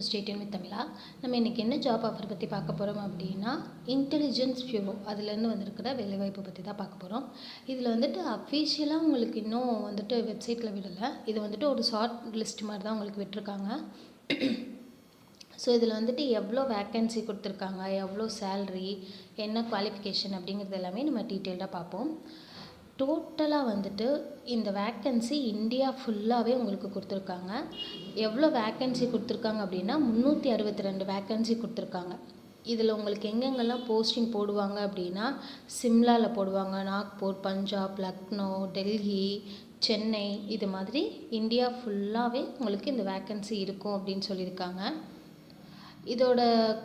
State with தமிழா. நம்ம இன்றைக்கி என்ன ஜாப் ஆஃபர் பற்றி பார்க்க போகிறோம் அப்படின்னா, இன்டெலிஜென்ஸ் பியூரோ அதுலேருந்து வந்திருக்கிற வேலைவாய்ப்பு பற்றி தான் பார்க்க போகிறோம். இதில் வந்துட்டு அஃபீஷியலாக உங்களுக்கு இன்னும் வந்துட்டு வெப்சைட்டில் விடலை. இது வந்துட்டு ஒரு ஷார்ட் லிஸ்ட் மாதிரி தான் உங்களுக்கு விட்டுருக்காங்க. ஸோ இதில் வந்துட்டு எவ்வளோ வேக்கன்சி கொடுத்துருக்காங்க, எவ்வளோ சேல்ரி, என்ன குவாலிஃபிகேஷன் அப்படிங்கிறது எல்லாமே நம்ம டீட்டெயில்டாக பார்ப்போம். டோட்டலாக வந்துட்டு இந்த வேக்கன்சி இந்தியா ஃபுல்லாகவே உங்களுக்கு கொடுத்துருக்காங்க. எவ்வளோ வேக்கன்சி கொடுத்துருக்காங்க அப்படின்னா 362 வேக்கன்சி கொடுத்துருக்காங்க. இதில் உங்களுக்கு எங்கெங்கெல்லாம் போஸ்டிங் போடுவாங்க அப்படின்னா, சிம்லாவில் போடுவாங்க, நாக்பூர், பஞ்சாப், லக்னோ, டெல்லி, சென்னை, இது மாதிரி இந்தியா ஃபுல்லாகவே உங்களுக்கு இந்த வேக்கன்சி இருக்கும் அப்படின்னு சொல்லியிருக்காங்க. இதோட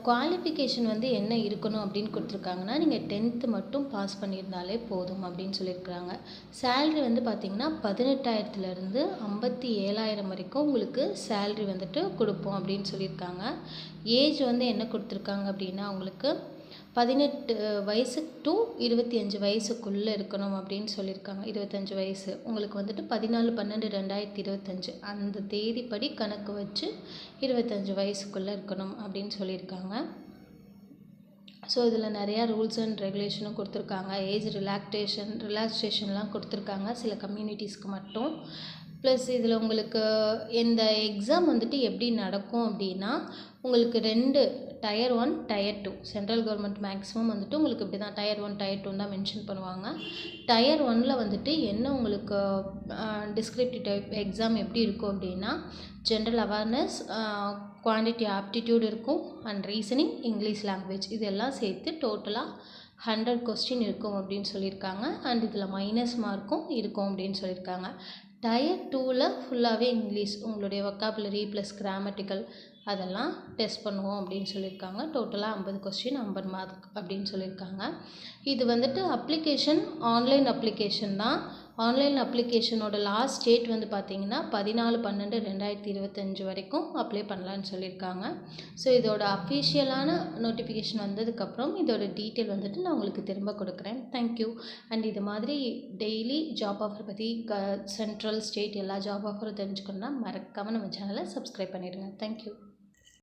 குவாலிஃபிகேஷன் வந்து என்ன இருக்கணும் அப்படின்னு கொடுத்துருக்காங்கன்னா, நீங்கள் 10th மட்டும் பாஸ் பண்ணியிருந்தாலே போதும் அப்படின்னு சொல்லியிருக்கிறாங்க. சேல்ரி வந்து பார்த்திங்கன்னா 18,000லேருந்து 57,000 வரைக்கும் உங்களுக்கு சேல்ரி வந்துட்டு கொடுப்போம் அப்படின்னு சொல்லியிருக்காங்க. ஏஜ் வந்து என்ன கொடுத்துருக்காங்க அப்படின்னா, உங்களுக்கு 18 வயசு டு 25 வயசுக்குள்ளே இருக்கணும் அப்படின்னு சொல்லியிருக்காங்க. 25 வயசு உங்களுக்கு வந்துட்டு 14/12/2025 அந்த தேதிப்படி கணக்கு வச்சு 25 வயசுக்குள்ளே இருக்கணும் அப்படின்னு சொல்லியிருக்காங்க. ஸோ இதில் நிறையா ரூல்ஸ் அண்ட் ரெகுலேஷனும் கொடுத்துருக்காங்க. ஏஜ் ரிலாக்ஸேஷன்லாம் கொடுத்துருக்காங்க சில கம்யூனிட்டிஸ்க்கு மட்டும். ப்ளஸ் இதில் உங்களுக்கு இந்த எக்ஸாம் வந்துட்டு எப்படி நடக்கும் அப்படின்னா, உங்களுக்கு 2 tier 1 tier 2 central government maximum வந்துட்டு உங்களுக்கு இப்படி தான் டயர் 1 டயர் 2 தான் மென்ஷன் பண்ணுவாங்க. டயர் 1ல் வந்துட்டு என்ன உங்களுக்கு டிஸ்கிரிப்டிவ் டைப் எக்ஸாம் எப்படி இருக்கும் அப்படின்னா, ஜென்ரல் அவேர்னஸ், குவான்டிட்டி ஆப்டிடியூட் இருக்கும், அண்ட் ரீசனிங், இங்கிலீஷ் லாங்குவேஜ் இதெல்லாம் சேர்த்து டோட்டலாக 100 கொஸ்டின் இருக்கும் அப்படின்னு சொல்லியிருக்காங்க. அண்ட் இதில் மைனஸ் மார்க்கும் இருக்கும் அப்படின்னு சொல்லியிருக்காங்க. டயர் 2ல் ஃபுல்லாகவே இங்கிலீஷ், உங்களுடைய வொக்காபுலரி ப்ளஸ் கிராமட்டிக்கல் அதெல்லாம் டெஸ்ட் பண்ணுவோம் அப்படின்னு சொல்லியிருக்காங்க. டோட்டலாக 50 கொஸ்டின் 50 மார்க் அப்படின்னு சொல்லியிருக்காங்க. இது வந்துட்டு அப்ளிகேஷன் ஆன்லைன் அப்ளிகேஷன் தான். ஆன்லைன் அப்ளிகேஷனோட லாஸ்ட் டேட் வந்து பார்த்திங்கன்னா 14/12/2025 வரைக்கும் அப்ளை பண்ணலான்னு சொல்லியிருக்காங்க. ஸோ இதோட அஃபிஷியலான நோட்டிஃபிகேஷன் வந்ததுக்கப்புறம் இதோட டீட்டெயில் வந்துட்டு நான் உங்களுக்கு திரும்ப கொடுக்குறேன். தேங்க்யூ. அண்ட் இது மாதிரி டெய்லி ஜாப் ஆஃபர் பற்றி சென்ட்ரல் ஸ்டேட் எல்லா ஜாப் ஆஃபரும் தெரிஞ்சுக்கணுன்னா மறக்காமல் நம்ம சேனலை சப்ஸ்கிரைப் பண்ணிடுங்க. தேங்க்யூ.